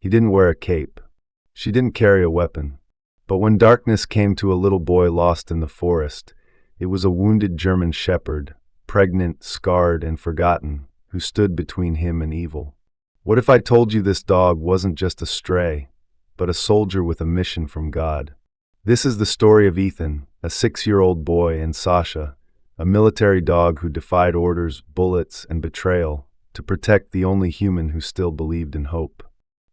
He didn't wear a cape. She didn't carry a weapon. But when darkness came to a little boy lost in the forest, it was a wounded German shepherd, pregnant, scarred, and forgotten, who stood between him and evil. What if I told you this dog wasn't just a stray, but a soldier with a mission from God? This is the story of Ethan, a 6-year-old boy, and Sasha, a military dog who defied orders, bullets, and betrayal to protect the only human who still believed in hope.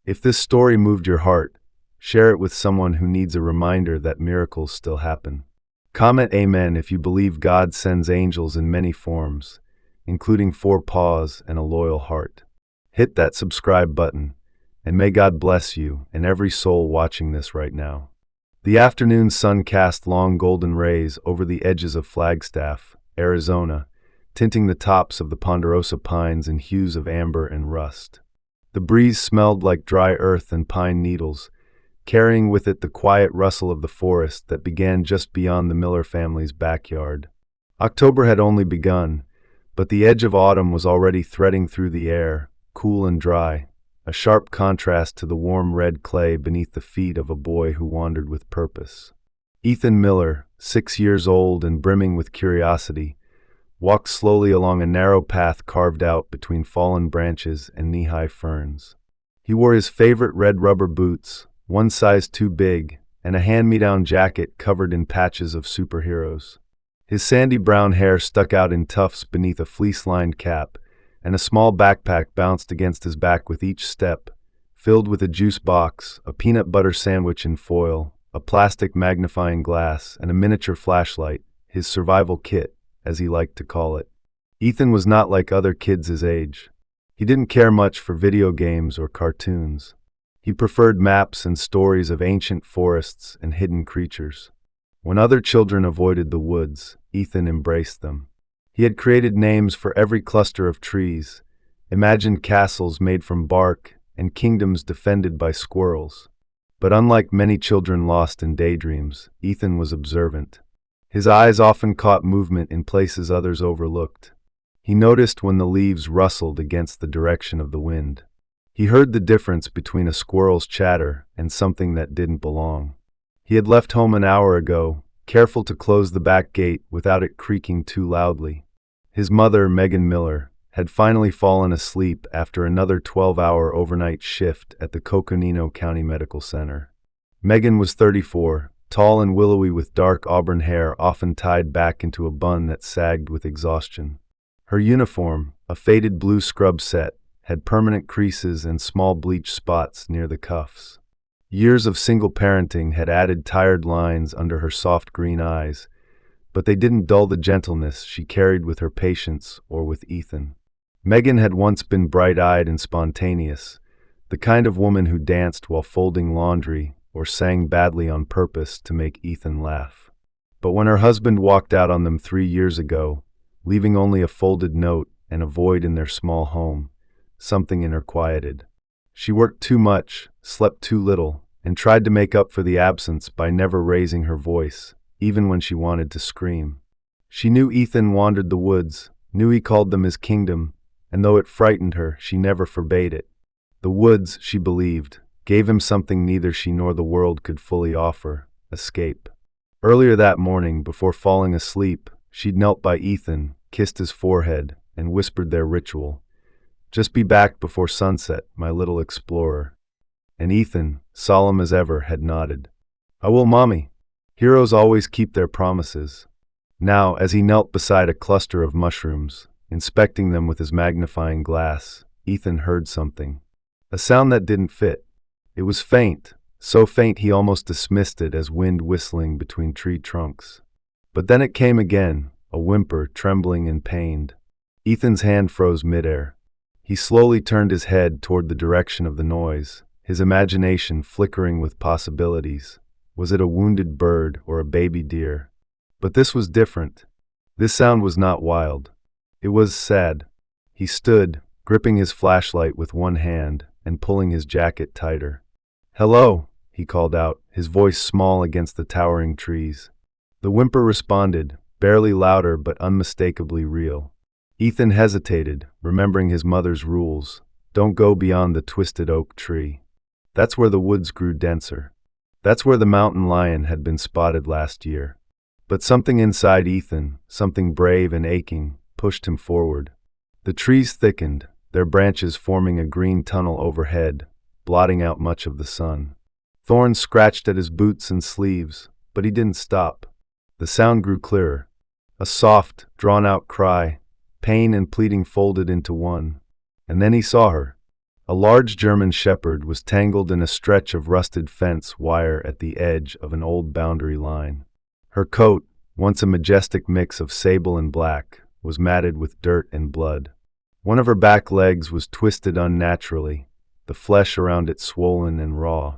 If this story moved your heart, share it with someone who needs a reminder that miracles still happen. Comment Amen if you believe God sends angels in many forms, including 4 paws and a loyal heart. Hit that subscribe button, and may God bless you and every soul watching this right now. The afternoon sun cast long golden rays over the edges of Flagstaff, Arizona, tinting the tops of the ponderosa pines in hues of amber and rust. The breeze smelled like dry earth and pine needles, carrying with it the quiet rustle of the forest that began just beyond the Miller family's backyard. October had only begun, but the edge of autumn was already threading through the air, cool and dry, a sharp contrast to the warm red clay beneath the feet of a boy who wandered with purpose. Ethan Miller, 6 years old and brimming with curiosity, walked slowly along a narrow path carved out between fallen branches and knee-high ferns. He wore his favorite red rubber boots, one size too big, and a hand-me-down jacket covered in patches of superheroes. His sandy brown hair stuck out in tufts beneath a fleece-lined cap, and a small backpack bounced against his back with each step, filled with a juice box, a peanut butter sandwich in foil, a plastic magnifying glass, and a miniature flashlight, his survival kit, as he liked to call it. Ethan was not like other kids his age. He didn't care much for video games or cartoons. He preferred maps and stories of ancient forests and hidden creatures. When other children avoided the woods, Ethan embraced them. He had created names for every cluster of trees, imagined castles made from bark, and kingdoms defended by squirrels. But unlike many children lost in daydreams, Ethan was observant. His eyes often caught movement in places others overlooked. He noticed when the leaves rustled against the direction of the wind. He heard the difference between a squirrel's chatter and something that didn't belong. He had left home an hour ago, careful to close the back gate without it creaking too loudly. His mother, Megan Miller, had finally fallen asleep after another 12-hour overnight shift at the Coconino County Medical Center. Megan was 34, tall and willowy with dark auburn hair often tied back into a bun that sagged with exhaustion. Her uniform, a faded blue scrub set, had permanent creases and small bleach spots near the cuffs. Years of single parenting had added tired lines under her soft green eyes, but they didn't dull the gentleness she carried with her patients or with Ethan. Megan had once been bright-eyed and spontaneous, the kind of woman who danced while folding laundry or sang badly on purpose to make Ethan laugh. But when her husband walked out on them 3 years ago, leaving only a folded note and a void in their small home, something in her quieted. She worked too much, slept too little, and tried to make up for the absence by never raising her voice, even when she wanted to scream. She knew Ethan wandered the woods, knew he called them his kingdom, and though it frightened her, she never forbade it. The woods, she believed, gave him something neither she nor the world could fully offer: escape. Earlier that morning, before falling asleep, she'd knelt by Ethan, kissed his forehead, and whispered their ritual. "Just be back before sunset, my little explorer." And Ethan, solemn as ever, had nodded. "I will, Mommy." Heroes always keep their promises. Now, as he knelt beside a cluster of mushrooms, inspecting them with his magnifying glass, Ethan heard something. A sound that didn't fit. It was faint, so faint he almost dismissed it as wind whistling between tree trunks. But then it came again, a whimper, trembling and pained. Ethan's hand froze midair. He slowly turned his head toward the direction of the noise, his imagination flickering with possibilities. Was it a wounded bird or a baby deer? But this was different. This sound was not wild. It was sad. He stood, gripping his flashlight with one hand and pulling his jacket tighter. "Hello," he called out, his voice small against the towering trees. The whimper responded, barely louder but unmistakably real. Ethan hesitated, remembering his mother's rules: don't go beyond the twisted oak tree. That's where the woods grew denser. That's where the mountain lion had been spotted last year. But something inside Ethan, something brave and aching, pushed him forward. The trees thickened, their branches forming a green tunnel overhead, blotting out much of the sun. Thorns scratched at his boots and sleeves, but he didn't stop. The sound grew clearer. A soft, drawn-out cry, pain and pleading folded into one. And then he saw her. A large German shepherd was tangled in a stretch of rusted fence wire at the edge of an old boundary line. Her coat, once a majestic mix of sable and black, was matted with dirt and blood. One of her back legs was twisted unnaturally, the flesh around it swollen and raw.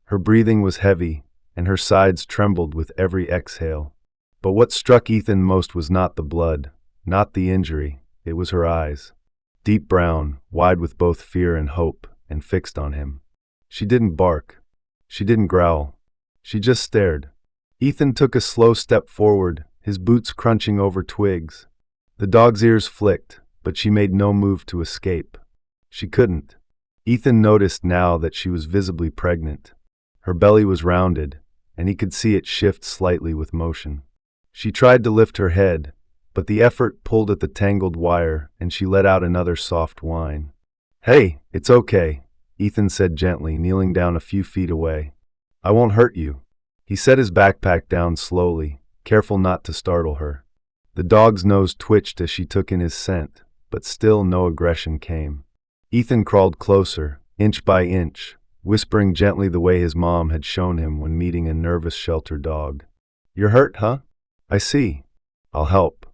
Her breathing was heavy, and her sides trembled with every exhale. But what struck Ethan most was not the blood, not the injury, it was her eyes. Deep brown, wide with both fear and hope, and fixed on him. She didn't bark. She didn't growl. She just stared. Ethan took a slow step forward, his boots crunching over twigs. The dog's ears flicked, but she made no move to escape. She couldn't. Ethan noticed now that she was visibly pregnant. Her belly was rounded, and he could see it shift slightly with motion. She tried to lift her head, but the effort pulled at the tangled wire, and she let out another soft whine. "Hey, it's okay," Ethan said gently, kneeling down a few feet away. "I won't hurt you." He set his backpack down slowly, careful not to startle her. The dog's nose twitched as she took in his scent, but still no aggression came. Ethan crawled closer, inch by inch, whispering gently the way his mom had shown him when meeting a nervous shelter dog. "You're hurt, huh? I see. I'll help.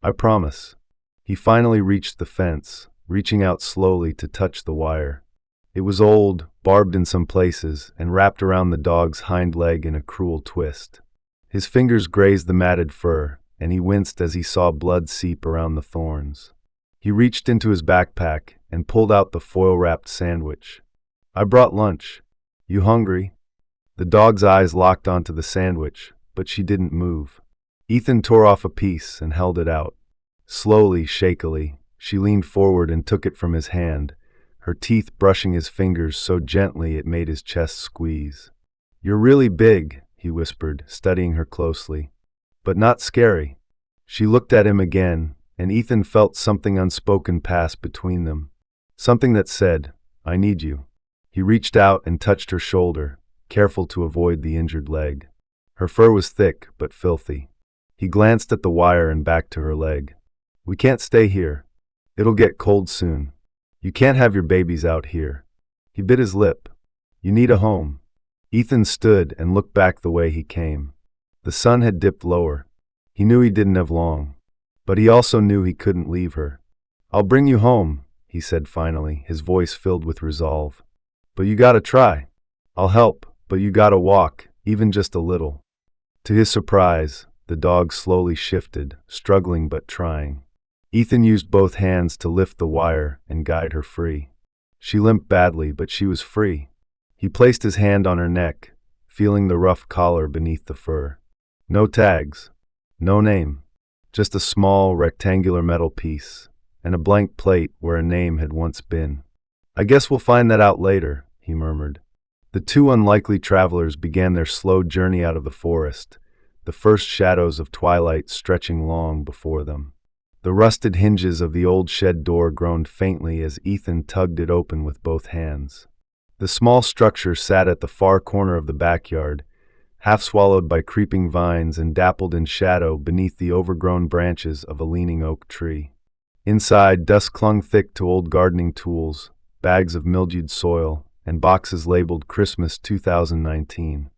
I promise." He finally reached the fence, reaching out slowly to touch the wire. It was old, barbed in some places, and wrapped around the dog's hind leg in a cruel twist. His fingers grazed the matted fur, and he winced as he saw blood seep around the thorns. He reached into his backpack and pulled out the foil-wrapped sandwich. "I brought lunch. You hungry?" The dog's eyes locked onto the sandwich, but she didn't move. Ethan tore off a piece and held it out. Slowly, shakily, she leaned forward and took it from his hand, her teeth brushing his fingers so gently it made his chest squeeze. "You're really big," he whispered, studying her closely. "But not scary." She looked at him again, and Ethan felt something unspoken pass between them. Something that said, "I need you." He reached out and touched her shoulder, careful to avoid the injured leg. Her fur was thick but filthy. He glanced at the wire and back to her leg. "We can't stay here. It'll get cold soon. You can't have your babies out here." He bit his lip. "You need a home." Ethan stood and looked back the way he came. The sun had dipped lower. He knew he didn't have long, but he also knew he couldn't leave her. "I'll bring you home," he said finally, his voice filled with resolve. "But you gotta try. I'll help, but you gotta walk, even just a little." To his surprise, the dog slowly shifted, struggling but trying. Ethan used both hands to lift the wire and guide her free. She limped badly, but she was free. He placed his hand on her neck, feeling the rough collar beneath the fur. No tags, no name, just a small, rectangular metal piece, and a blank plate where a name had once been. "I guess we'll find that out later," he murmured. The two unlikely travelers began their slow journey out of the forest, the first shadows of twilight stretching long before them. The rusted hinges of the old shed door groaned faintly as Ethan tugged it open with both hands. The small structure sat at the far corner of the backyard, half swallowed by creeping vines and dappled in shadow beneath the overgrown branches of a leaning oak tree. Inside, dust clung thick to old gardening tools, bags of mildewed soil, and boxes labeled Christmas 2019.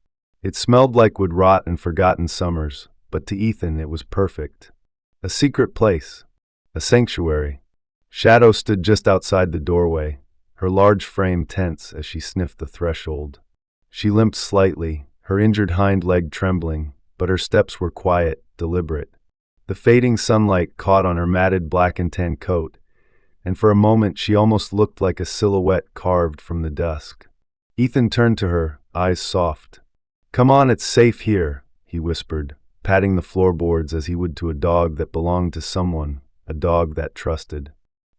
It smelled like would rot in forgotten summers, but to Ethan it was perfect. A secret place. A sanctuary. Shadow stood just outside the doorway, her large frame tense as she sniffed the threshold. She limped slightly, her injured hind leg trembling, but her steps were quiet, deliberate. The fading sunlight caught on her matted black and tan coat, and for a moment she almost looked like a silhouette carved from the dusk. Ethan turned to her, eyes soft. "Come on, it's safe here," he whispered, patting the floorboards as he would to a dog that belonged to someone, a dog that trusted.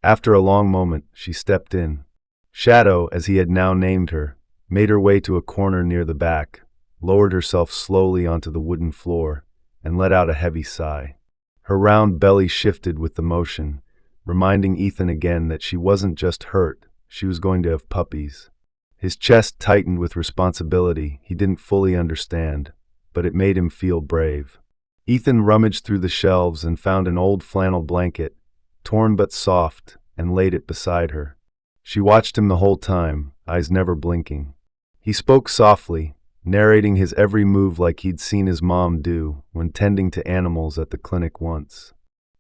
After a long moment, she stepped in. Shadow, as he had now named her, made her way to a corner near the back, lowered herself slowly onto the wooden floor, and let out a heavy sigh. Her round belly shifted with the motion, reminding Ethan again that she wasn't just hurt, she was going to have puppies. His chest tightened with responsibility he didn't fully understand, but it made him feel brave. Ethan rummaged through the shelves and found an old flannel blanket, torn but soft, and laid it beside her. She watched him the whole time, eyes never blinking. He spoke softly, narrating his every move like he'd seen his mom do when tending to animals at the clinic once.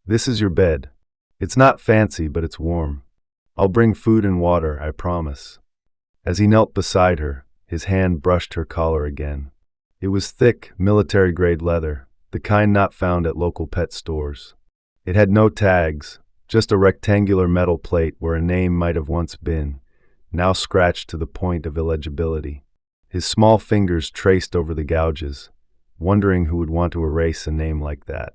"This is your bed. It's not fancy, but it's warm. I'll bring food and water, I promise." As he knelt beside her, his hand brushed her collar again. It was thick, military-grade leather, the kind not found at local pet stores. It had no tags, just a rectangular metal plate where a name might have once been, now scratched to the point of illegibility. His small fingers traced over the gouges, wondering who would want to erase a name like that.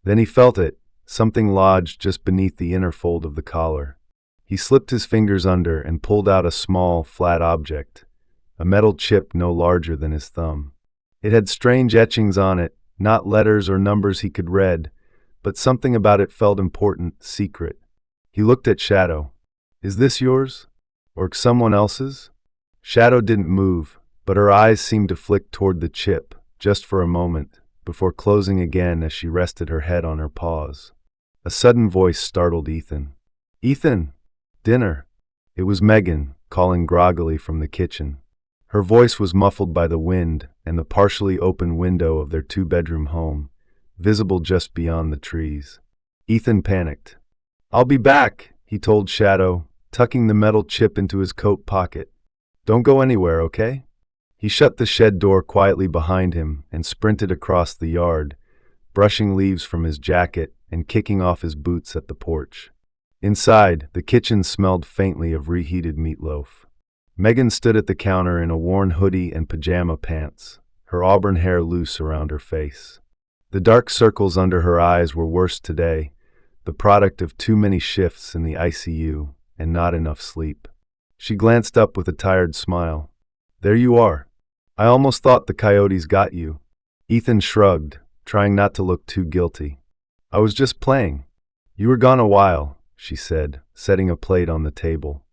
Then he felt it, something lodged just beneath the inner fold of the collar. He slipped his fingers under and pulled out a small, flat object, a metal chip no larger than his thumb. It had strange etchings on it, not letters or numbers he could read, but something about it felt important, secret. He looked at Shadow. "Is this yours? Or someone else's?" Shadow didn't move, but her eyes seemed to flick toward the chip, just for a moment, before closing again as she rested her head on her paws. A sudden voice startled Ethan. "Ethan! Dinner!" It was Megan, calling groggily from the kitchen. Her voice was muffled by the wind and the partially open window of their two-bedroom home, visible just beyond the trees. Ethan panicked. "I'll be back," he told Shadow, tucking the metal chip into his coat pocket. "Don't go anywhere, okay?" He shut the shed door quietly behind him and sprinted across the yard, brushing leaves from his jacket and kicking off his boots at the porch. Inside, the kitchen smelled faintly of reheated meatloaf. Megan stood at the counter in a worn hoodie and pajama pants, her auburn hair loose around her face. The dark circles under her eyes were worse today, the product of too many shifts in the ICU and not enough sleep. She glanced up with a tired smile. "There you are. I almost thought the coyotes got you." Ethan shrugged, trying not to look too guilty. "I was just playing." "You were gone a while," she said, setting a plate on the table.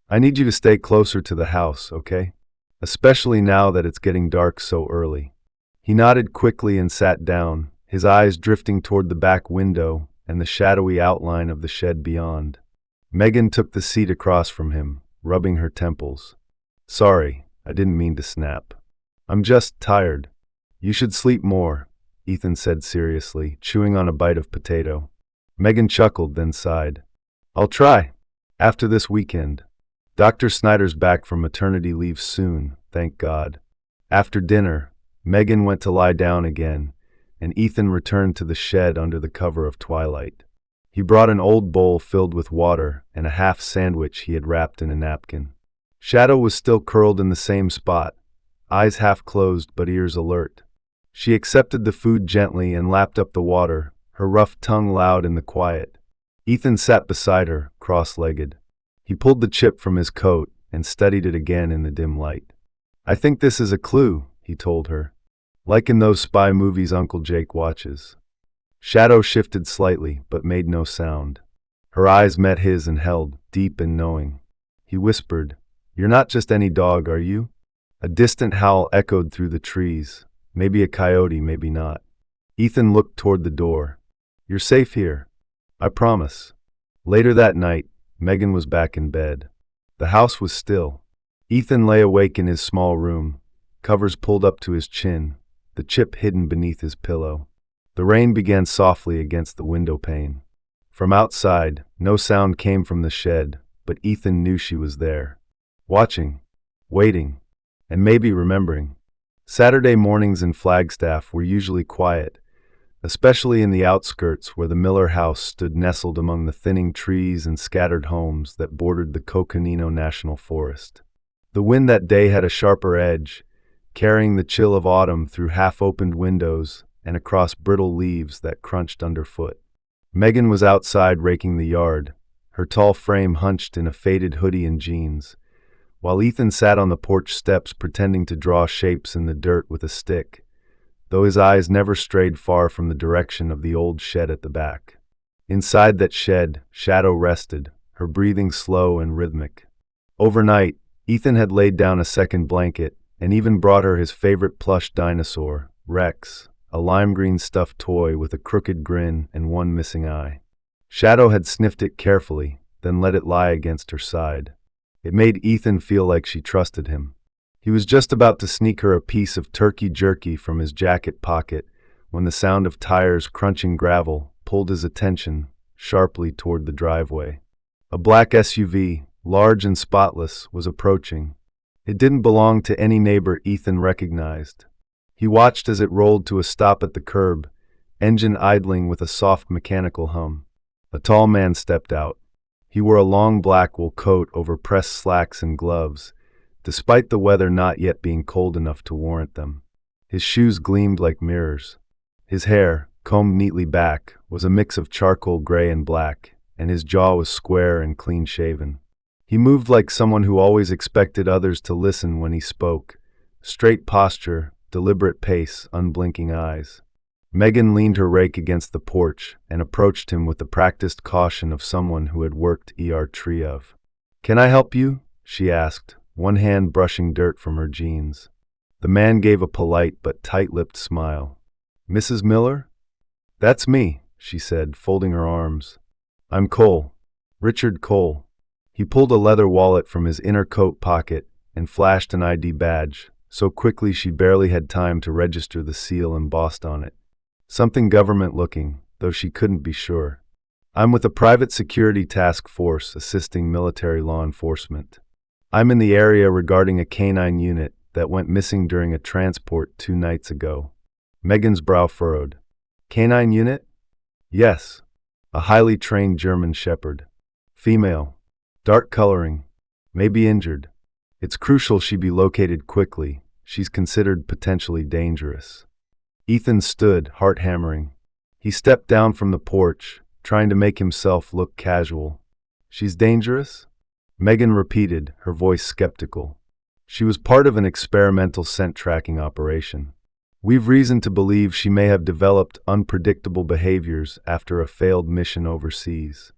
"I need you to stay closer to the house, okay? Especially now that it's getting dark so early." He nodded quickly and sat down, his eyes drifting toward the back window and the shadowy outline of the shed beyond. Megan took the seat across from him, rubbing her temples. "Sorry, I didn't mean to snap. I'm just tired." "You should sleep more," Ethan said seriously, chewing on a bite of potato. Megan chuckled, then sighed. "I'll try. After this weekend. Dr. Snyder's back from maternity leave soon, thank God." After dinner, Megan went to lie down again, and Ethan returned to the shed under the cover of twilight. He brought an old bowl filled with water and a half sandwich he had wrapped in a napkin. Shadow was still curled in the same spot, eyes half closed but ears alert. She accepted the food gently and lapped up the water, her rough tongue loud in the quiet. Ethan sat beside her, cross-legged. He pulled the chip from his coat and studied it again in the dim light. "I think this is a clue," he told her. "Like in those spy movies Uncle Jake watches." Shadow shifted slightly, but made no sound. Her eyes met his and held, deep and knowing. He whispered, "You're not just any dog, are you?" A distant howl echoed through the trees. Maybe a coyote, maybe not. Ethan looked toward the door. "You're safe here. I promise." Later that night, Megan was back in bed. The house was still. Ethan lay awake in his small room, covers pulled up to his chin, the chip hidden beneath his pillow. The rain began softly against the window pane. From outside, no sound came from the shed, but Ethan knew she was there. Watching, waiting, and maybe remembering. Saturday mornings in Flagstaff were usually quiet, especially in the outskirts where the Miller house stood nestled among the thinning trees and scattered homes that bordered the Coconino National Forest. The wind that day had a sharper edge, carrying the chill of autumn through half-opened windows and across brittle leaves that crunched underfoot. Megan was outside raking the yard, her tall frame hunched in a faded hoodie and jeans, while Ethan sat on the porch steps pretending to draw shapes in the dirt with a stick, though his eyes never strayed far from the direction of the old shed at the back. Inside that shed, Shadow rested, her breathing slow and rhythmic. Overnight, Ethan had laid down a second blanket and even brought her his favorite plush dinosaur, Rex, a lime-green stuffed toy with a crooked grin and one missing eye. Shadow had sniffed it carefully, then let it lie against her side. It made Ethan feel like she trusted him. He was just about to sneak her a piece of turkey jerky from his jacket pocket when the sound of tires crunching gravel pulled his attention sharply toward the driveway. A black SUV, large and spotless, was approaching. It didn't belong to any neighbor Ethan recognized. He watched as it rolled to a stop at the curb, engine idling with a soft mechanical hum. A tall man stepped out. He wore a long black wool coat over pressed slacks and gloves, despite the weather not yet being cold enough to warrant them. His shoes gleamed like mirrors. His hair, combed neatly back, was a mix of charcoal gray and black, and his jaw was square and clean-shaven. He moved like someone who always expected others to listen when he spoke. Straight posture, deliberate pace, unblinking eyes. Megan leaned her rake against the porch and approached him with the practiced caution of someone who had worked tree of. "Can I help you?" she asked, one hand brushing dirt from her jeans. The man gave a polite but tight-lipped smile. "Mrs. Miller?" "That's me," she said, folding her arms. "I'm Cole. Richard Cole." He pulled a leather wallet from his inner coat pocket and flashed an ID badge, so quickly she barely had time to register the seal embossed on it. Something government-looking, though she couldn't be sure. "I'm with a private security task force assisting military law enforcement. I'm in the area regarding a canine unit that went missing during a transport 2 nights ago." Megan's brow furrowed. "Canine unit?" "Yes. A highly trained German Shepherd. Female. Dark coloring. May be injured. It's crucial she be located quickly. She's considered potentially dangerous." Ethan stood, heart hammering. He stepped down from the porch, trying to make himself look casual. "She's dangerous?" Megan repeated, her voice skeptical. "She was part of an experimental scent tracking operation. We've reason to believe she may have developed unpredictable behaviors after a failed mission overseas."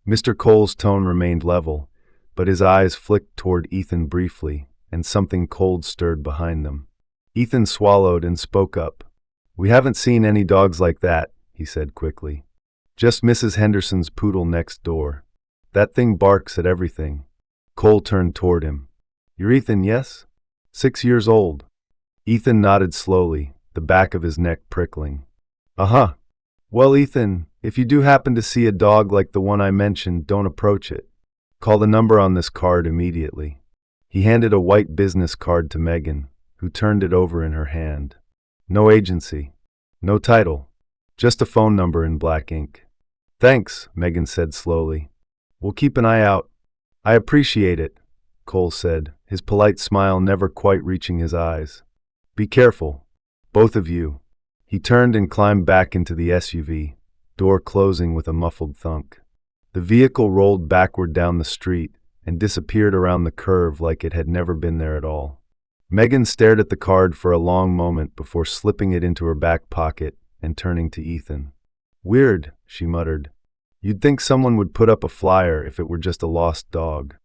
Mr. Cole's tone remained level, but his eyes flicked toward Ethan briefly, and something cold stirred behind them. Ethan swallowed and spoke up. "We haven't seen any dogs like that," he said quickly. "Just Mrs. Henderson's poodle next door. That thing barks at everything." Cole turned toward him. "You're Ethan, yes? 6 years old." Ethan nodded slowly, the back of his neck prickling. "Uh-huh. Well, Ethan, if you do happen to see a dog like the one I mentioned, don't approach it. Call the number on this card immediately." He handed a white business card to Megan, who turned it over in her hand. "No agency. No title. Just a phone number in black ink." "Thanks," Megan said slowly. "We'll keep an eye out." "I appreciate it," Cole said, his polite smile never quite reaching his eyes. "Be careful. Both of you." He turned and climbed back into the SUV, door closing with a muffled thunk. The vehicle rolled backward down the street and disappeared around the curve like it had never been there at all. Megan stared at the card for a long moment before slipping it into her back pocket and turning to Ethan. "Weird," she muttered. "You'd think someone would put up a flyer if it were just a lost dog."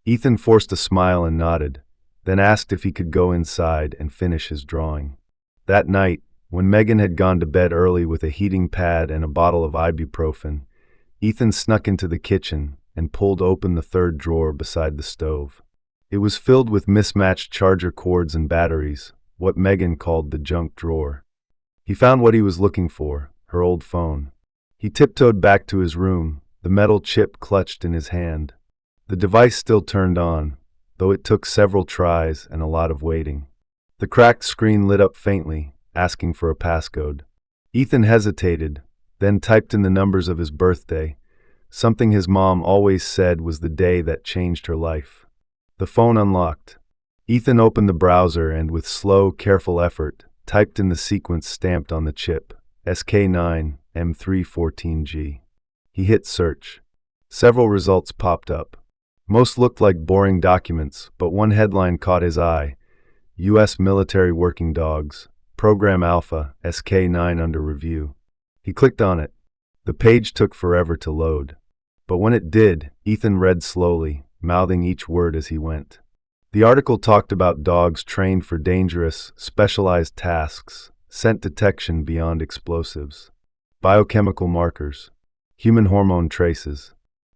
Ethan forced a smile and nodded, then asked if he could go inside and finish his drawing. That night, when Megan had gone to bed early with a heating pad and a bottle of ibuprofen, Ethan snuck into the kitchen and pulled open the third drawer beside the stove. It was filled with mismatched charger cords and batteries, what Megan called the junk drawer. He found what he was looking for, her old phone. He tiptoed back to his room, the metal chip clutched in his hand. The device still turned on, though it took several tries and a lot of waiting. The cracked screen lit up faintly, asking for a passcode. Ethan hesitated, then typed in the numbers of his birthday, something his mom always said was the day that changed her life. The phone unlocked. Ethan opened the browser and, with slow, careful effort, typed in the sequence stamped on the chip, SK9M314G. He hit search. Several results popped up. Most looked like boring documents, but one headline caught his eye: U.S. Military Working Dogs, Program Alpha, SK9 under review. He clicked on it. The page took forever to load. But when it did, Ethan read slowly, mouthing each word as he went. The article talked about dogs trained for dangerous, specialized tasks, scent detection beyond explosives, biochemical markers, human hormone traces.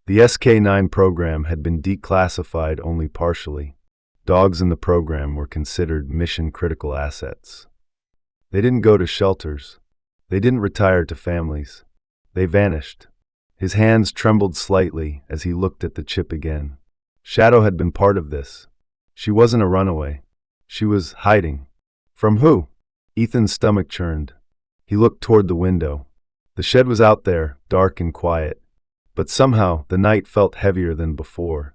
The SK9 program had been declassified only partially. Dogs in the program were considered mission-critical assets. They didn't go to shelters. They didn't retire to families. They vanished. His hands trembled slightly as he looked at the chip again. Shadow had been part of this. She wasn't a runaway. She was hiding. From who? Ethan's stomach churned. He looked toward the window. The shed was out there, dark and quiet. But somehow, the night felt heavier than before.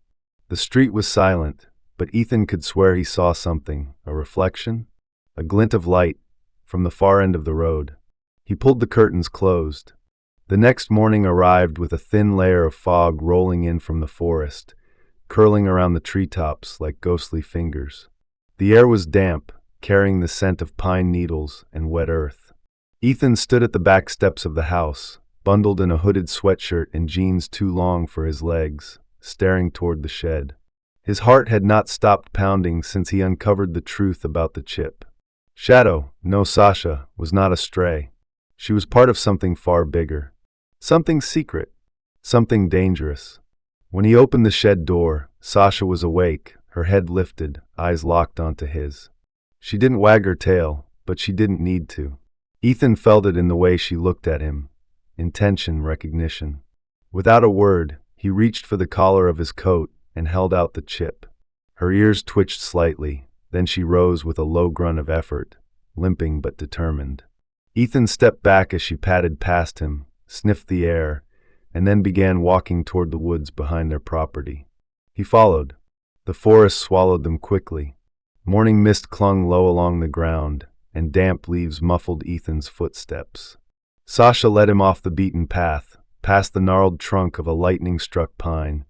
The street was silent, but Ethan could swear he saw something, a reflection, a glint of light, from the far end of the road. He pulled the curtains closed. The next morning arrived with a thin layer of fog rolling in from the forest, curling around the treetops like ghostly fingers. The air was damp, carrying the scent of pine needles and wet earth. Ethan stood at the back steps of the house, bundled in a hooded sweatshirt and jeans too long for his legs, staring toward the shed. His heart had not stopped pounding since he uncovered the truth about the chip. Shadow, no Sasha, was not a stray. She was part of something far bigger. Something secret. Something dangerous. When he opened the shed door, Sasha was awake, her head lifted, eyes locked onto his. She didn't wag her tail, but she didn't need to. Ethan felt it in the way she looked at him. Intention, recognition. Without a word, he reached for the collar of his coat and held out the chip. Her ears twitched slightly, then she rose with a low grunt of effort, limping but determined. Ethan stepped back as she padded past him, sniffed the air, and then began walking toward the woods behind their property. He followed. The forest swallowed them quickly. Morning mist clung low along the ground, and damp leaves muffled Ethan's footsteps. Sasha led him off the beaten path, past the gnarled trunk of a lightning-struck pine,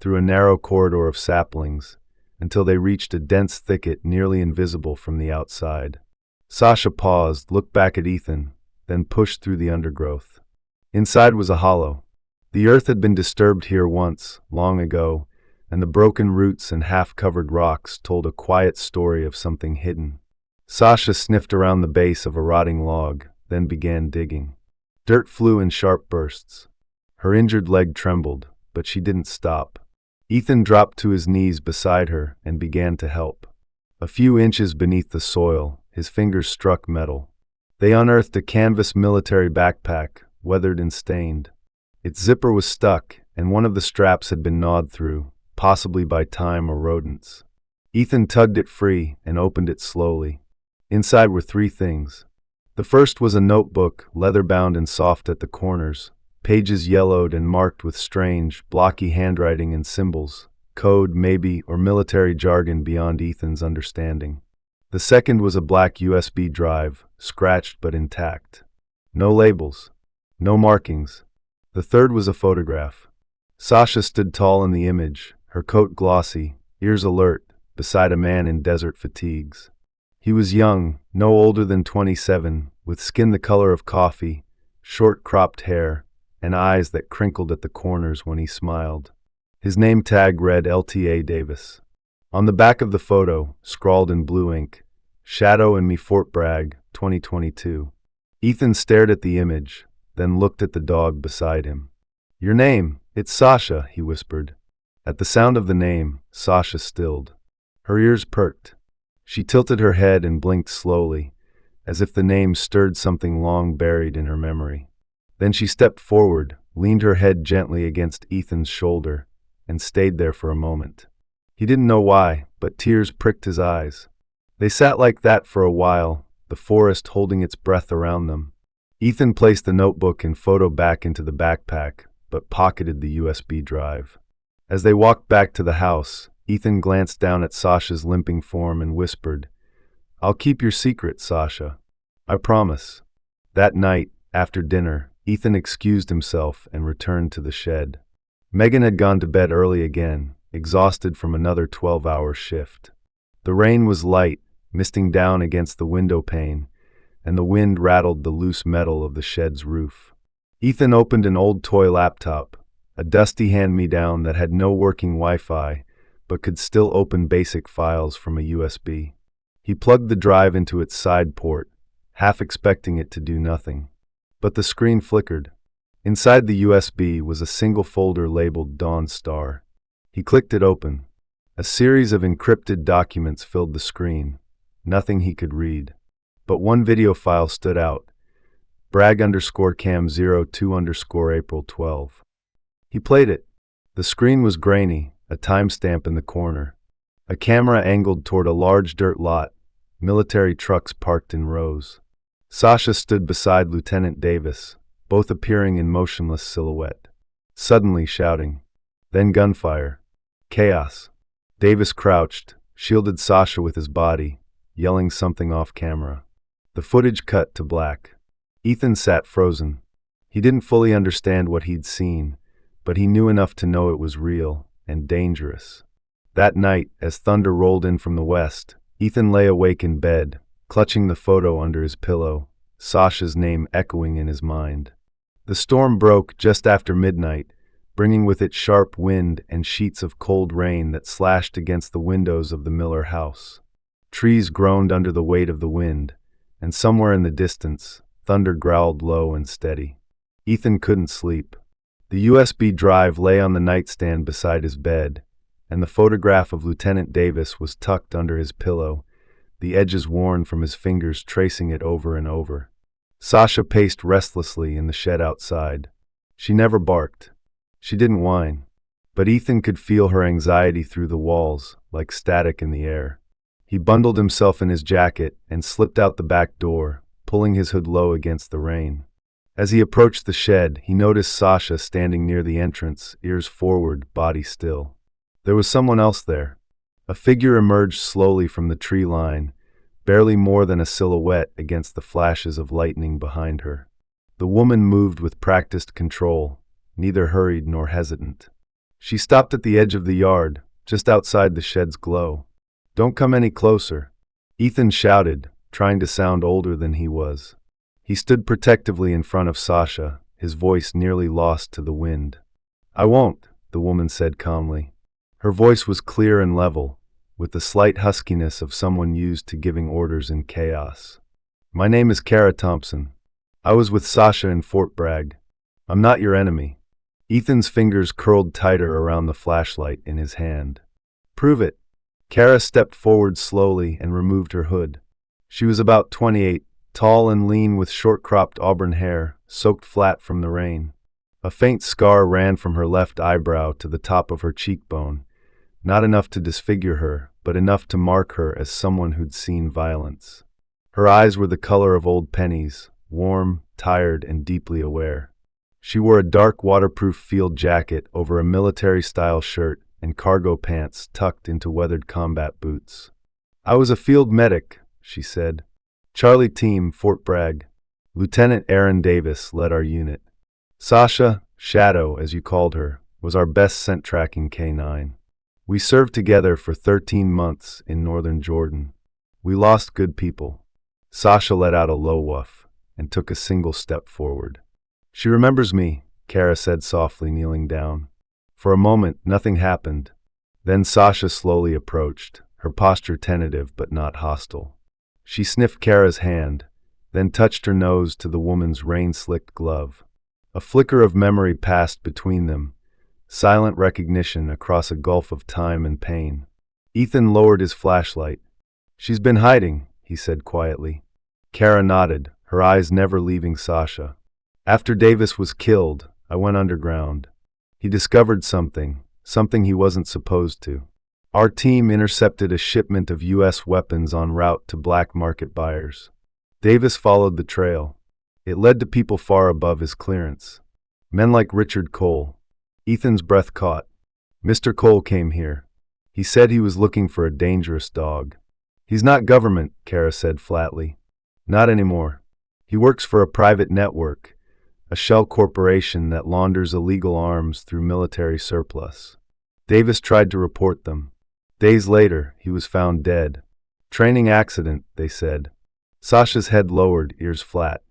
through a narrow corridor of saplings, until they reached a dense thicket nearly invisible from the outside. Sasha paused, looked back at Ethan, then pushed through the undergrowth. Inside was a hollow. The earth had been disturbed here once, long ago, and the broken roots and half-covered rocks told a quiet story of something hidden. Sasha sniffed around the base of a rotting log, then began digging. Dirt flew in sharp bursts. Her injured leg trembled, but she didn't stop. Ethan dropped to his knees beside her and began to help. A few inches beneath the soil, his fingers struck metal. They unearthed a canvas military backpack, weathered and stained. Its zipper was stuck, and one of the straps had been gnawed through, possibly by time or rodents. Ethan tugged it free and opened it slowly. Inside were three things. The first was a notebook, leather-bound and soft at the corners, pages yellowed and marked with strange, blocky handwriting and symbols, code, maybe, or military jargon beyond Ethan's understanding. The second was a black USB drive, scratched but intact. No labels. No markings. The third was a photograph. Sasha stood tall in the image, her coat glossy, ears alert, beside a man in desert fatigues. He was young, no older than 27, with skin the color of coffee, short cropped hair, and eyes that crinkled at the corners when he smiled. His name tag read L.T.A. Davis. On the back of the photo, scrawled in blue ink, Shadow and me Fort Bragg, 2022. Ethan stared at the image, then looked at the dog beside him. Your name, it's Sasha, he whispered. At the sound of the name, Sasha stilled. Her ears perked. She tilted her head and blinked slowly, as if the name stirred something long buried in her memory. Then she stepped forward, leaned her head gently against Ethan's shoulder, and stayed there for a moment. He didn't know why, but tears pricked his eyes. They sat like that for a while, the forest holding its breath around them. Ethan placed the notebook and photo back into the backpack, but pocketed the USB drive. As they walked back to the house, Ethan glanced down at Sasha's limping form and whispered, I'll keep your secret, Sasha. I promise. That night, after dinner, Ethan excused himself and returned to the shed. Megan had gone to bed early again, exhausted from another 12-hour shift. The rain was light, misting down against the window pane, and the wind rattled the loose metal of the shed's roof. Ethan opened an old toy laptop, a dusty hand-me-down that had no working Wi-Fi, but could still open basic files from a USB. He plugged the drive into its side port, half expecting it to do nothing. But the screen flickered. Inside the USB was a single folder labeled Dawn Star. He clicked it open. A series of encrypted documents filled the screen. Nothing he could read. But one video file stood out. Bragg_cam02_April 12. He played it. The screen was grainy, a timestamp in the corner. A camera angled toward a large dirt lot, military trucks parked in rows. Sasha stood beside Lieutenant Davis, both appearing in motionless silhouette. Suddenly shouting. Then gunfire. Chaos. Davis crouched, shielded Sasha with his body, yelling something off camera. The footage cut to black. Ethan sat frozen. He didn't fully understand what he'd seen, but he knew enough to know it was real and dangerous. That night, as thunder rolled in from the west, Ethan lay awake in bed, clutching the photo under his pillow, Sasha's name echoing in his mind. The storm broke just after midnight, bringing with it sharp wind and sheets of cold rain that slashed against the windows of the Miller house. Trees groaned under the weight of the wind, and somewhere in the distance, thunder growled low and steady. Ethan couldn't sleep. The USB drive lay on the nightstand beside his bed, and the photograph of Lieutenant Davis was tucked under his pillow, the edges worn from his fingers tracing it over and over. Sasha paced restlessly in the shed outside. She never barked. She didn't whine. But Ethan could feel her anxiety through the walls, like static in the air. He bundled himself in his jacket and slipped out the back door, pulling his hood low against the rain. As he approached the shed, he noticed Sasha standing near the entrance, ears forward, body still. There was someone else there. A figure emerged slowly from the tree line, barely more than a silhouette against the flashes of lightning behind her. The woman moved with practiced control, neither hurried nor hesitant. She stopped at the edge of the yard, just outside the shed's glow. "Don't come any closer," Ethan shouted, trying to sound older than he was. He stood protectively in front of Sasha, his voice nearly lost to the wind. "I won't," the woman said calmly. Her voice was clear and level, with the slight huskiness of someone used to giving orders in chaos. "My name is Kara Thompson. I was with Sasha in Fort Bragg. I'm not your enemy." Ethan's fingers curled tighter around the flashlight in his hand. "Prove it." Kara stepped forward slowly and removed her hood. She was about 28, tall and lean with short-cropped auburn hair, soaked flat from the rain. A faint scar ran from her left eyebrow to the top of her cheekbone, not enough to disfigure her, but enough to mark her as someone who'd seen violence. Her eyes were the color of old pennies, warm, tired, and deeply aware. She wore a dark waterproof field jacket over a military-style shirt and cargo pants tucked into weathered combat boots. "I was a field medic," she said. "Charlie Team, Fort Bragg. Lieutenant Aaron Davis led our unit. Sasha, Shadow as you called her, was our best scent tracking K9. We served together for 13 months in northern Jordan. We lost good people." Sasha let out a low woof and took a single step forward. "She remembers me," Kara said softly, kneeling down. For a moment, nothing happened. Then Sasha slowly approached, her posture tentative but not hostile. She sniffed Kara's hand, then touched her nose to the woman's rain-slicked glove. A flicker of memory passed between them, silent recognition across a gulf of time and pain. Ethan lowered his flashlight. "She's been hiding," he said quietly. Kara nodded, her eyes never leaving Sasha. "After Davis was killed, I went underground. He discovered something he wasn't supposed to. Our team intercepted a shipment of U.S. weapons en route to black market buyers. Davis followed the trail. It led to people far above his clearance. Men like Richard Cole." Ethan's breath caught. "Mr. Cole came here. He said he was looking for a dangerous dog." "He's not government," Kara said flatly. "Not anymore. He works for a private network, a shell corporation that launders illegal arms through military surplus. Davis tried to report them. Days later, he was found dead. Training accident, they said. Sasha's head lowered, ears flat.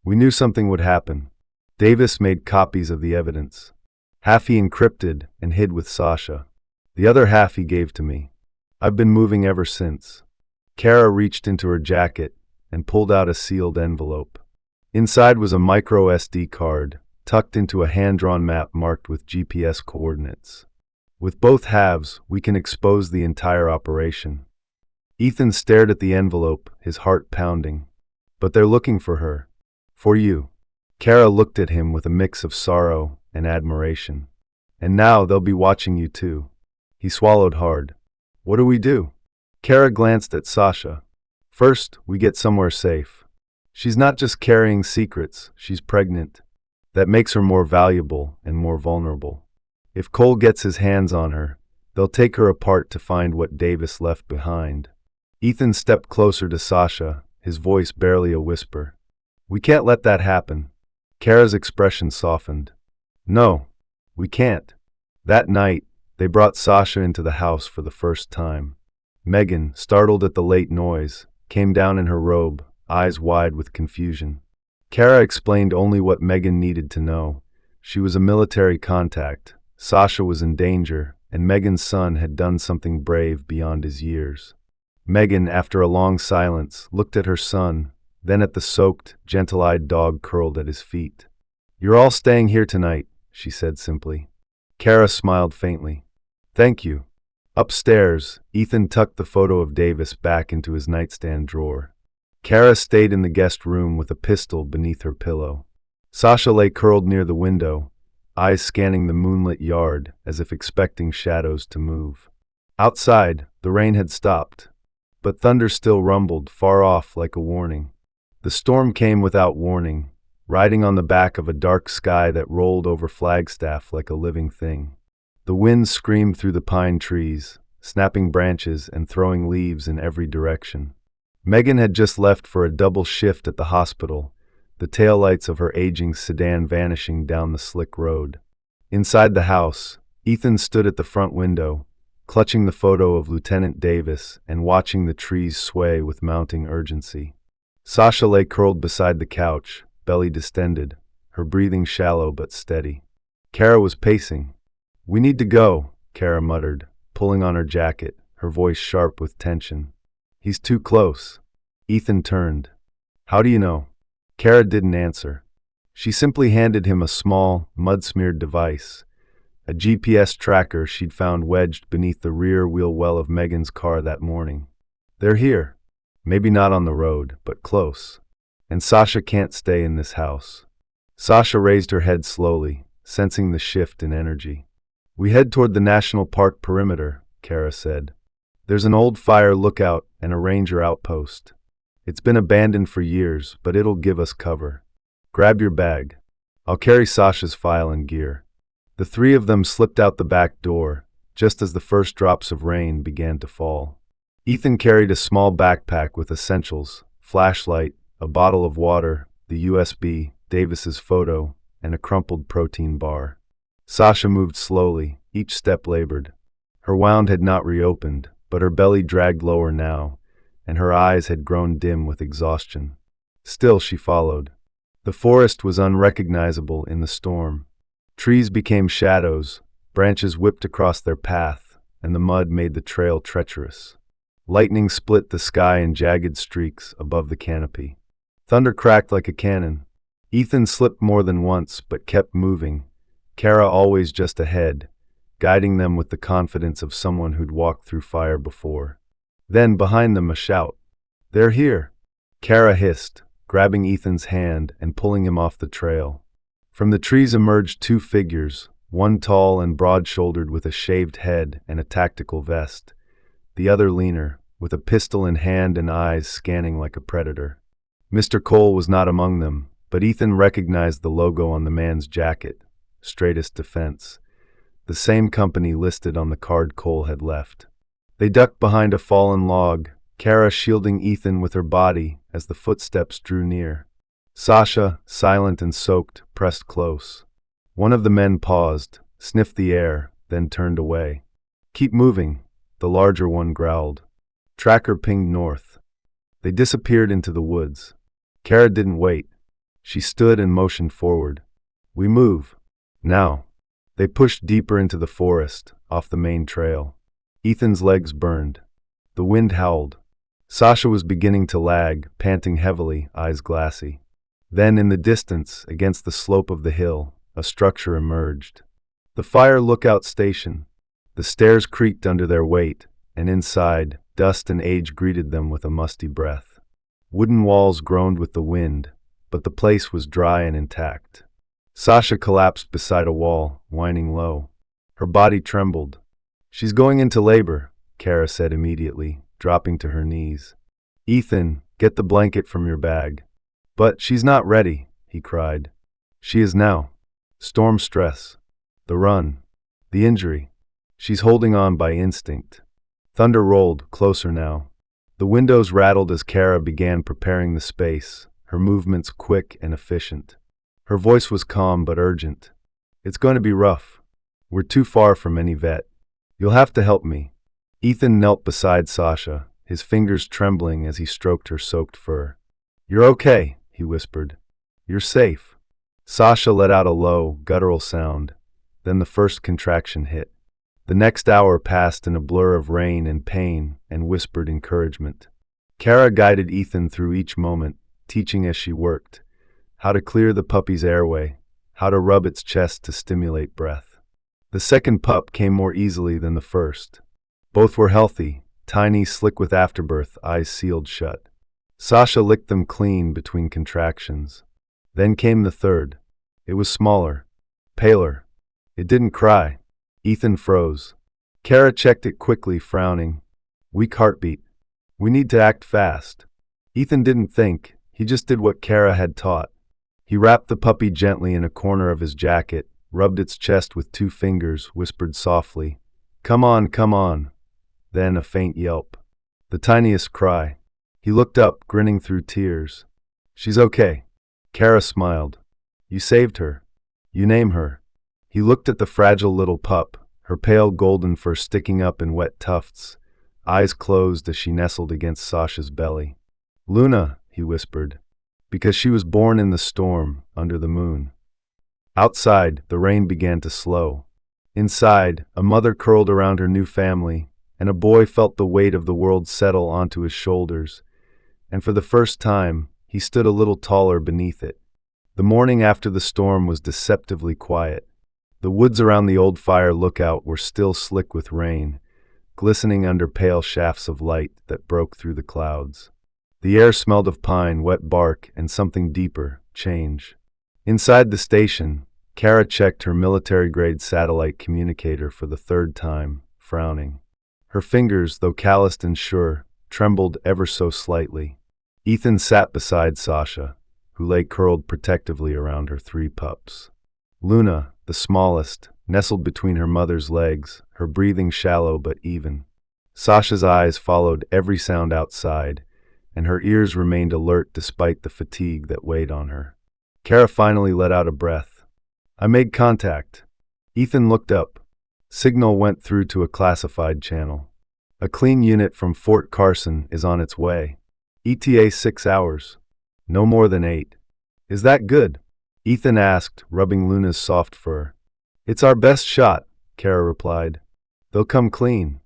We knew something would happen. Davis made copies of the evidence. Half he encrypted and hid with Sasha. The other half he gave to me. I've been moving ever since. Kara reached into her jacket and pulled out a sealed envelope. Inside was a micro SD card, tucked into a hand-drawn map marked with GPS coordinates. With both halves, we can expose the entire operation. Ethan stared at the envelope, his heart pounding. But they're looking for her. For you. Kara looked at him with a mix of sorrow and admiration. And now they'll be watching you too. He swallowed hard. What do we do? Kara glanced at Sasha. First, we get somewhere safe. She's not just carrying secrets, she's pregnant. That makes her more valuable and more vulnerable. If Cole gets his hands on her, they'll take her apart to find what Davis left behind. Ethan stepped closer to Sasha, his voice barely a whisper. We can't let that happen. Kara's expression softened. No, we can't. That night, they brought Sasha into the house for the first time. Megan, startled at the late noise, came down in her robe, eyes wide with confusion. Kara explained only what Megan needed to know. She was a military contact. Sasha was in danger, and Megan's son had done something brave beyond his years. Megan, after a long silence, looked at her son, then at the soaked, gentle-eyed dog curled at his feet. You're all staying here tonight, she said simply. Kara smiled faintly. Thank you. Upstairs, Ethan tucked the photo of Davis back into his nightstand drawer. Kara stayed in the guest room with a pistol beneath her pillow. Sasha lay curled near the window, eyes scanning the moonlit yard as if expecting shadows to move. Outside, the rain had stopped, but thunder still rumbled far off like a warning. The storm came without warning, riding on the back of a dark sky that rolled over Flagstaff like a living thing. The wind screamed through the pine trees, snapping branches and throwing leaves in every direction. Megan had just left for a double shift at the hospital, the taillights of her aging sedan vanishing down the slick road. Inside the house, Ethan stood at the front window, clutching the photo of Lieutenant Davis and watching the trees sway with mounting urgency. Sasha lay curled beside the couch, belly distended, her breathing shallow but steady. Kara was pacing. We need to go, Kara muttered, pulling on her jacket, her voice sharp with tension. He's too close. Ethan turned. How do you know? Kara didn't answer. She simply handed him a small, mud-smeared device, a GPS tracker she'd found wedged beneath the rear wheel well of Megan's car that morning. They're here. Maybe not on the road, but close. And Sasha can't stay in this house. Sasha raised her head slowly, sensing the shift in energy. We head toward the national park perimeter, Kara said. There's an old fire lookout and a ranger outpost. It's been abandoned for years, but it'll give us cover. Grab your bag. I'll carry Sasha's file and gear. The three of them slipped out the back door, just as the first drops of rain began to fall. Ethan carried a small backpack with essentials, flashlight, a bottle of water, the USB, Davis's photo, and a crumpled protein bar. Sasha moved slowly, each step labored. Her wound had not reopened, but her belly dragged lower now, and her eyes had grown dim with exhaustion. Still she followed. The forest was unrecognizable in the storm. Trees became shadows, branches whipped across their path, and the mud made the trail treacherous. Lightning split the sky in jagged streaks above the canopy. Thunder cracked like a cannon. Ethan slipped more than once, but kept moving, Kara always just ahead, guiding them with the confidence of someone who'd walked through fire before. Then, behind them, a shout. They're here! Kara hissed, grabbing Ethan's hand and pulling him off the trail. From the trees emerged two figures, one tall and broad-shouldered with a shaved head and a tactical vest, the other leaner, with a pistol in hand and eyes scanning like a predator. Mr. Cole was not among them, but Ethan recognized the logo on the man's jacket, Straightest Defense, the same company listed on the card Cole had left. They ducked behind a fallen log, Kara shielding Ethan with her body as the footsteps drew near. Sasha, silent and soaked, pressed close. One of the men paused, sniffed the air, then turned away. Keep moving, the larger one growled. Tracker pinged north. They disappeared into the woods. Kara didn't wait. She stood and motioned forward. We move. Now. They pushed deeper into the forest, off the main trail. Ethan's legs burned. The wind howled. Sasha was beginning to lag, panting heavily, eyes glassy. Then, in the distance, against the slope of the hill, a structure emerged. The fire lookout station. The stairs creaked under their weight, and inside, dust and age greeted them with a musty breath. Wooden walls groaned with the wind, but the place was dry and intact. Sasha collapsed beside a wall, whining low. Her body trembled. She's going into labor, Kara said immediately, dropping to her knees. Ethan, get the blanket from your bag. But she's not ready, he cried. She is now. Storm stress. The run. The injury. She's holding on by instinct. Thunder rolled, closer now. The windows rattled as Kara began preparing the space, her movements quick and efficient. Her voice was calm but urgent. It's going to be rough. We're too far from any vet. You'll have to help me. Ethan knelt beside Sasha, his fingers trembling as he stroked her soaked fur. You're okay, he whispered. You're safe. Sasha let out a low, guttural sound. Then the first contraction hit. The next hour passed in a blur of rain and pain and whispered encouragement. Kara guided Ethan through each moment, teaching as she worked. How to clear the puppy's airway, how to rub its chest to stimulate breath. The second pup came more easily than the first. Both were healthy, tiny, slick with afterbirth, eyes sealed shut. Sasha licked them clean between contractions. Then came the third. It was smaller, paler. It didn't cry. Ethan froze. Kara checked it quickly, frowning. Weak heartbeat. We need to act fast. Ethan didn't think, he just did what Kara had taught. He wrapped the puppy gently in a corner of his jacket, rubbed its chest with 2 fingers, whispered softly, Come on, come on. Then a faint yelp. The tiniest cry. He looked up, grinning through tears. She's okay. Kara smiled. You saved her. You name her. He looked at the fragile little pup, her pale golden fur sticking up in wet tufts, eyes closed as she nestled against Sasha's belly. Luna, he whispered, because she was born in the storm, under the moon. Outside, the rain began to slow. Inside, a mother curled around her new family, and a boy felt the weight of the world settle onto his shoulders, and for the first time, he stood a little taller beneath it. The morning after the storm was deceptively quiet. The woods around the old fire lookout were still slick with rain, glistening under pale shafts of light that broke through the clouds. The air smelled of pine, wet bark, and something deeper, change. Inside the station, Kara checked her military-grade satellite communicator for the 3rd time, frowning. Her fingers, though calloused and sure, trembled ever so slightly. Ethan sat beside Sasha, who lay curled protectively around her 3 pups. Luna, the smallest, nestled between her mother's legs, her breathing shallow but even. Sasha's eyes followed every sound outside, and her ears remained alert despite the fatigue that weighed on her. Kara finally let out a breath. I made contact. Ethan looked up. Signal went through to a classified channel. A clean unit from Fort Carson is on its way. ETA 6 hours. No more than 8. Is that good? Ethan asked, rubbing Luna's soft fur. It's our best shot, Kara replied. They'll come clean.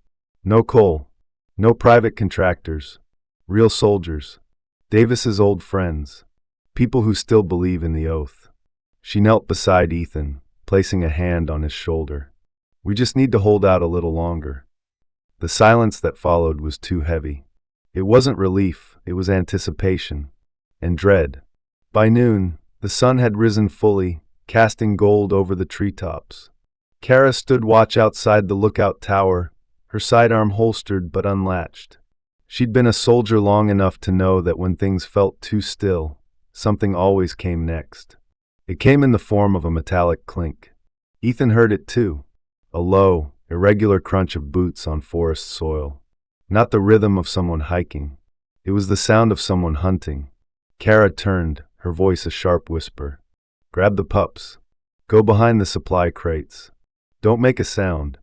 No coal. No private contractors. Real soldiers. Davis's old friends. People who still believe in the oath. She knelt beside Ethan, placing a hand on his shoulder. We just need to hold out a little longer. The silence that followed was too heavy. It wasn't relief, it was anticipation. And dread. By noon, the sun had risen fully, casting gold over the treetops. Kara stood watch outside the lookout tower, her sidearm holstered but unlatched. She'd been a soldier long enough to know that when things felt too still, something always came next. It came in the form of a metallic clink. Ethan heard it too, a low, irregular crunch of boots on forest soil. Not the rhythm of someone hiking. It was the sound of someone hunting. Kara turned, her voice a sharp whisper. Grab the pups. Go behind the supply crates. Don't make a sound.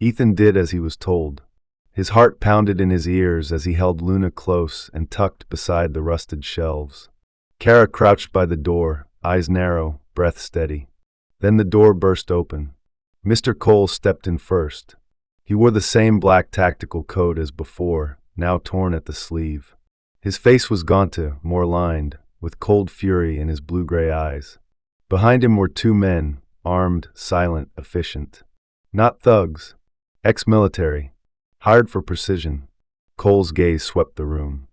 Ethan did as he was told. His heart pounded in his ears as he held Luna close and tucked beside the rusted shelves. Kara crouched by the door, eyes narrow, breath steady. Then the door burst open. Mr. Cole stepped in first. He wore the same black tactical coat as before, now torn at the sleeve. His face was gaunt, more lined, with cold fury in his blue-gray eyes. Behind him were two men, armed, silent, efficient. Not thugs. Ex-military. Hired for precision. Cole's gaze swept the room.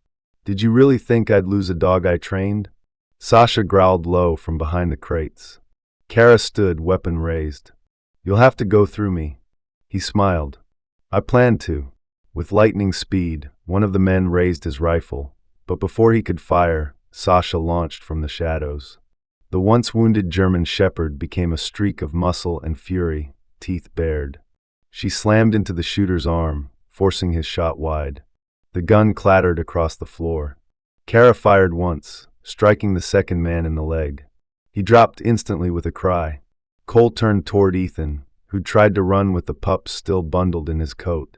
Did you really think I'd lose a dog I trained? Sasha growled low from behind the crates. Kara stood, weapon raised. You'll have to go through me. He smiled. I planned to. With lightning speed, one of the men raised his rifle, but before he could fire, Sasha launched from the shadows. The once wounded German shepherd became a streak of muscle and fury, teeth bared. She slammed into the shooter's arm, forcing his shot wide. The gun clattered across the floor. Kara fired once, striking the second man in the leg. He dropped instantly with a cry. Cole turned toward Ethan, who tried to run with the pup still bundled in his coat.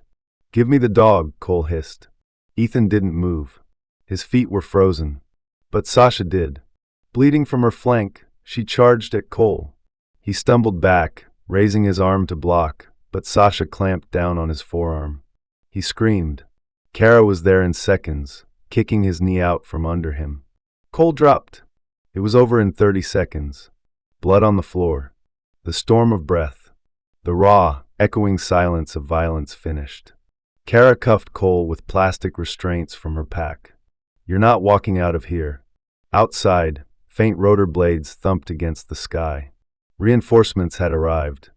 Give me the dog, Cole hissed. Ethan didn't move. His feet were frozen. But Sasha did. Bleeding from her flank, she charged at Cole. He stumbled back, raising his arm to block, but Sasha clamped down on his forearm. He screamed. Kara was there in seconds, kicking his knee out from under him. Cole dropped. It was over in 30 seconds. Blood on the floor. The storm of breath. The raw, echoing silence of violence finished. Kara cuffed Cole with plastic restraints from her pack. You're not walking out of here. Outside, faint rotor blades thumped against the sky. Reinforcements had arrived.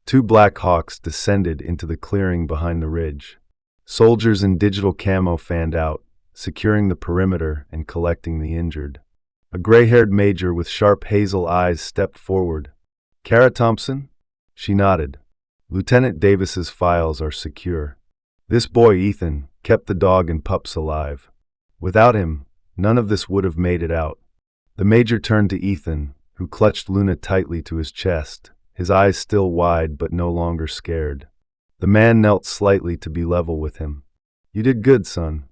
2 Black Hawks descended into the clearing behind the ridge. Soldiers in digital camo fanned out, securing the perimeter and collecting the injured. A gray-haired major with sharp hazel eyes stepped forward. Kara Thompson? She nodded. Lieutenant Davis's files are secure. This boy, Ethan, kept the dog and pups alive. Without him, none of this would have made it out. The major turned to Ethan, who clutched Luna tightly to his chest, his eyes still wide but no longer scared. The man knelt slightly to be level with him. You did good, son.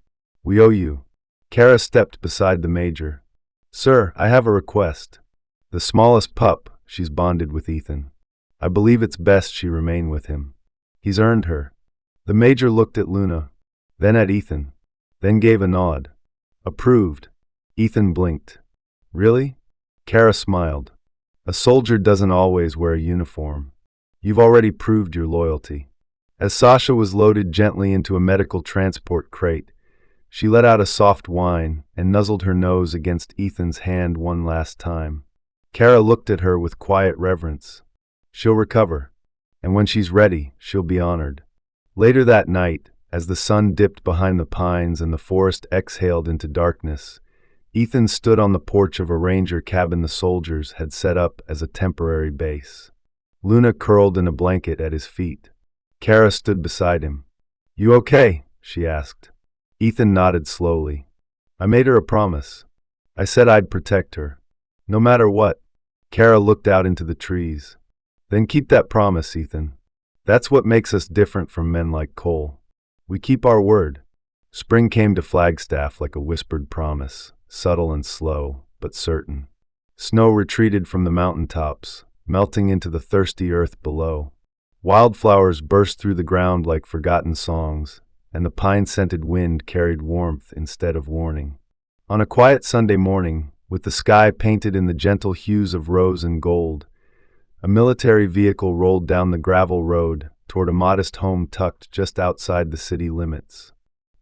We owe you. Kara stepped beside the major. Sir, I have a request. The smallest pup, she's bonded with Ethan. I believe it's best she remain with him. He's earned her. The major looked at Luna, then at Ethan, then gave a nod. Approved. Ethan blinked. Really? Kara smiled. A soldier doesn't always wear a uniform. You've already proved your loyalty. As Sasha was loaded gently into a medical transport crate, she let out a soft whine and nuzzled her nose against Ethan's hand one last time. Kara looked at her with quiet reverence. She'll recover, and when she's ready, she'll be honored. Later that night, as the sun dipped behind the pines and the forest exhaled into darkness, Ethan stood on the porch of a ranger cabin the soldiers had set up as a temporary base. Luna curled in a blanket at his feet. Kara stood beside him. You okay? She asked. Ethan nodded slowly. I made her a promise. I said I'd protect her. No matter what. Kara looked out into the trees. Then keep that promise, Ethan. That's what makes us different from men like Cole. We keep our word. Spring came to Flagstaff like a whispered promise, subtle and slow, but certain. Snow retreated from the mountaintops, melting into the thirsty earth below. Wildflowers burst through the ground like forgotten songs, and the pine-scented wind carried warmth instead of warning. On a quiet Sunday morning, with the sky painted in the gentle hues of rose and gold, a military vehicle rolled down the gravel road toward a modest home tucked just outside the city limits.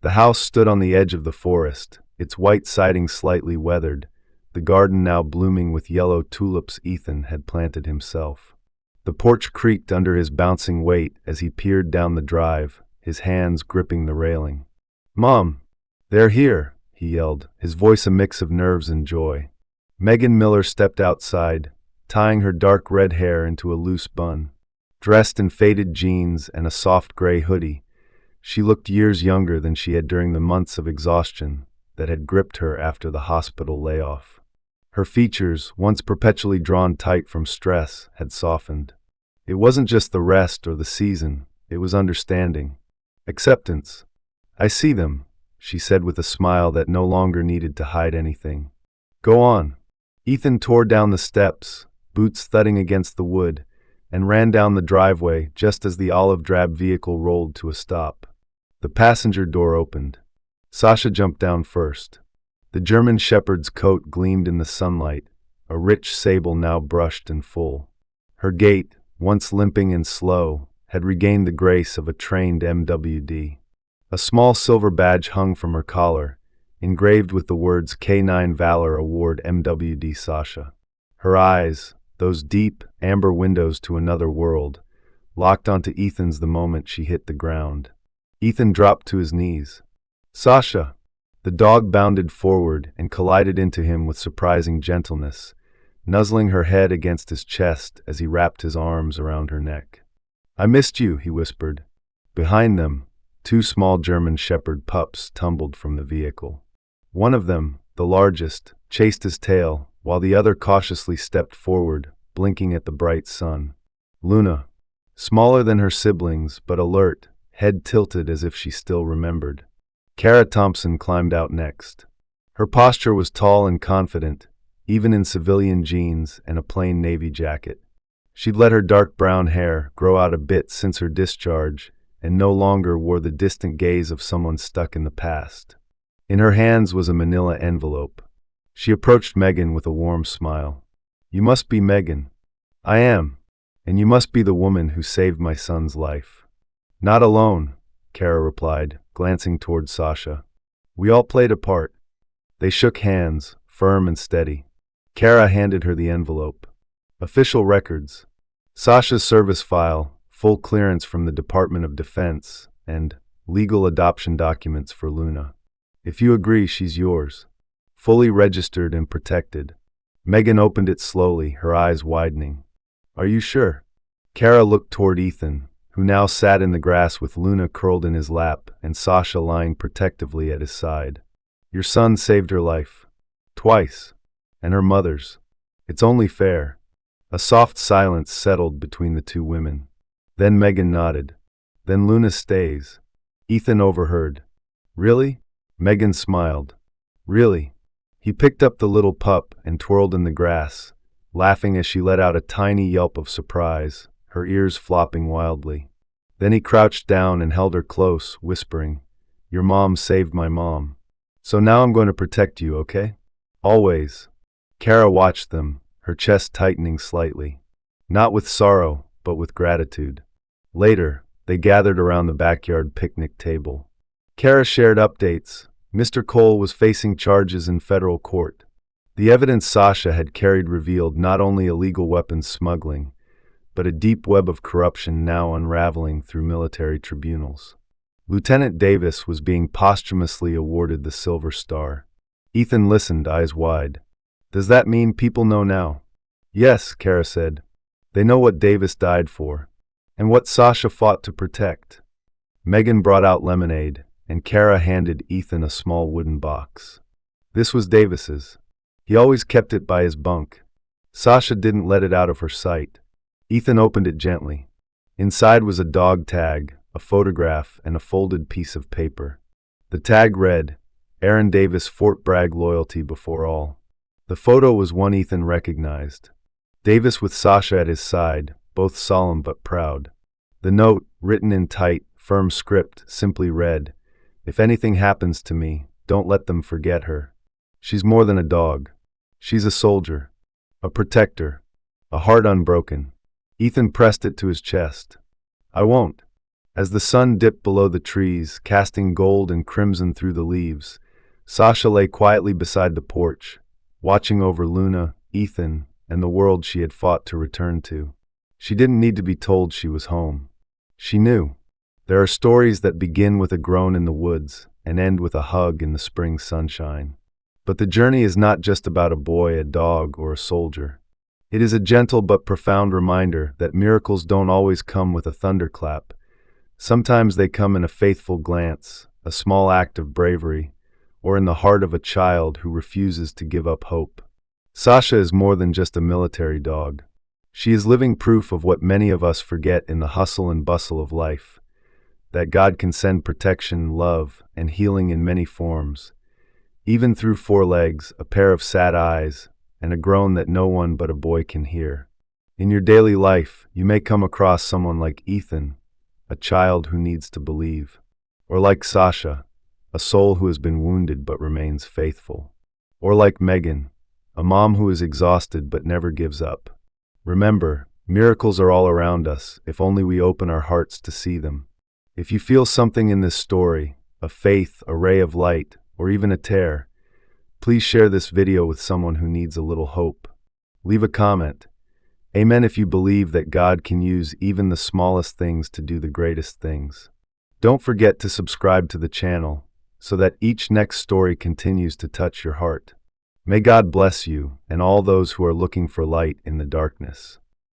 The house stood on the edge of the forest, its white siding slightly weathered, the garden now blooming with yellow tulips Ethan had planted himself. The porch creaked under his bouncing weight as he peered down the drive, his hands gripping the railing. Mom! They're here! He yelled, his voice a mix of nerves and joy. Megan Miller stepped outside, tying her dark red hair into a loose bun. Dressed in faded jeans and a soft gray hoodie, she looked years younger than she had during the months of exhaustion that had gripped her after the hospital layoff. Her features, once perpetually drawn tight from stress, had softened. It wasn't just the rest or the season, it was understanding. Acceptance. I see them, she said with a smile that no longer needed to hide anything. Go on. Ethan tore down the steps, boots thudding against the wood, and ran down the driveway just as the olive-drab vehicle rolled to a stop. The passenger door opened. Sasha jumped down first. The German shepherd's coat gleamed in the sunlight, a rich sable now brushed and full. Her gait, once limping and slow, had regained the grace of a trained MWD. A small silver badge hung from her collar, engraved with the words K9 Valor Award MWD Sasha. Her eyes, those deep, amber windows to another world, locked onto Ethan's the moment she hit the ground. Ethan dropped to his knees. Sasha! The dog bounded forward and collided into him with surprising gentleness, nuzzling her head against his chest as he wrapped his arms around her neck. I missed you, he whispered. Behind them, 2 small German shepherd pups tumbled from the vehicle. One of them, the largest, chased his tail, while the other cautiously stepped forward, blinking at the bright sun. Luna, smaller than her siblings but alert, head tilted as if she still remembered. Kara Thompson climbed out next. Her posture was tall and confident, even in civilian jeans and a plain navy jacket. She'd let her dark brown hair grow out a bit since her discharge and no longer wore the distant gaze of someone stuck in the past. In her hands was a manila envelope. She approached Megan with a warm smile. You must be Megan. I am. And you must be the woman who saved my son's life. Not alone, Kara replied, glancing toward Sasha. We all played a part. They shook hands, firm and steady. Kara handed her the envelope. Official records. Sasha's service file, full clearance from the Department of Defense, and legal adoption documents for Luna. If you agree, she's yours. Fully registered and protected. Megan opened it slowly, her eyes widening. Are you sure? Kara looked toward Ethan, who now sat in the grass with Luna curled in his lap and Sasha lying protectively at his side. Your son saved her life. Twice. And her mother's. It's only fair. A soft silence settled between the 2 women. Then Megan nodded. Then Luna stays. Ethan overheard. Really? Megan smiled. Really? He picked up the little pup and twirled in the grass, laughing as she let out a tiny yelp of surprise, her ears flopping wildly. Then he crouched down and held her close, whispering, Your mom saved my mom. So now I'm going to protect you, okay? Always. Kara watched them, her chest tightening slightly. Not with sorrow, but with gratitude. Later, they gathered around the backyard picnic table. Kara shared updates. Mr. Cole was facing charges in federal court. The evidence Sasha had carried revealed not only illegal weapons smuggling, but a deep web of corruption now unraveling through military tribunals. Lieutenant Davis was being posthumously awarded the Silver Star. Ethan listened, eyes wide. Does that mean people know now? Yes, Kara said. They know what Davis died for, and what Sasha fought to protect. Megan brought out lemonade, and Kara handed Ethan a small wooden box. This was Davis's. He always kept it by his bunk. Sasha didn't let it out of her sight. Ethan opened it gently. Inside was a dog tag, a photograph, and a folded piece of paper. The tag read, Aaron Davis, Fort Bragg loyalty before all. The photo was one Ethan recognized. Davis with Sasha at his side, both solemn but proud. The note, written in tight, firm script, simply read, If anything happens to me, don't let them forget her. She's more than a dog. She's a soldier, a protector, a heart unbroken. Ethan pressed it to his chest. I won't. As the sun dipped below the trees, casting gold and crimson through the leaves, Sasha lay quietly beside the porch, watching over Luna, Ethan, and the world she had fought to return to. She didn't need to be told she was home. She knew. There are stories that begin with a groan in the woods and end with a hug in the spring sunshine. But the journey is not just about a boy, a dog, or a soldier. It is a gentle but profound reminder that miracles don't always come with a thunderclap. Sometimes they come in a faithful glance, a small act of bravery, or in the heart of a child who refuses to give up hope. Sasha is more than just a military dog. She is living proof of what many of us forget in the hustle and bustle of life, that God can send protection, love, and healing in many forms, even through four legs, a pair of sad eyes, and a groan that no one but a boy can hear. In your daily life, you may come across someone like Ethan, a child who needs to believe, or like Sasha, a soul who has been wounded but remains faithful, or like Megan, a mom who is exhausted but never gives up. Remember, miracles are all around us if only we open our hearts to see them. If you feel something in this story, a faith, a ray of light, or even a tear, please share this video with someone who needs a little hope. Leave a comment. Amen if you believe that God can use even the smallest things to do the greatest things. Don't forget to subscribe to the channel so that each next story continues to touch your heart. May God bless you and all those who are looking for light in the darkness.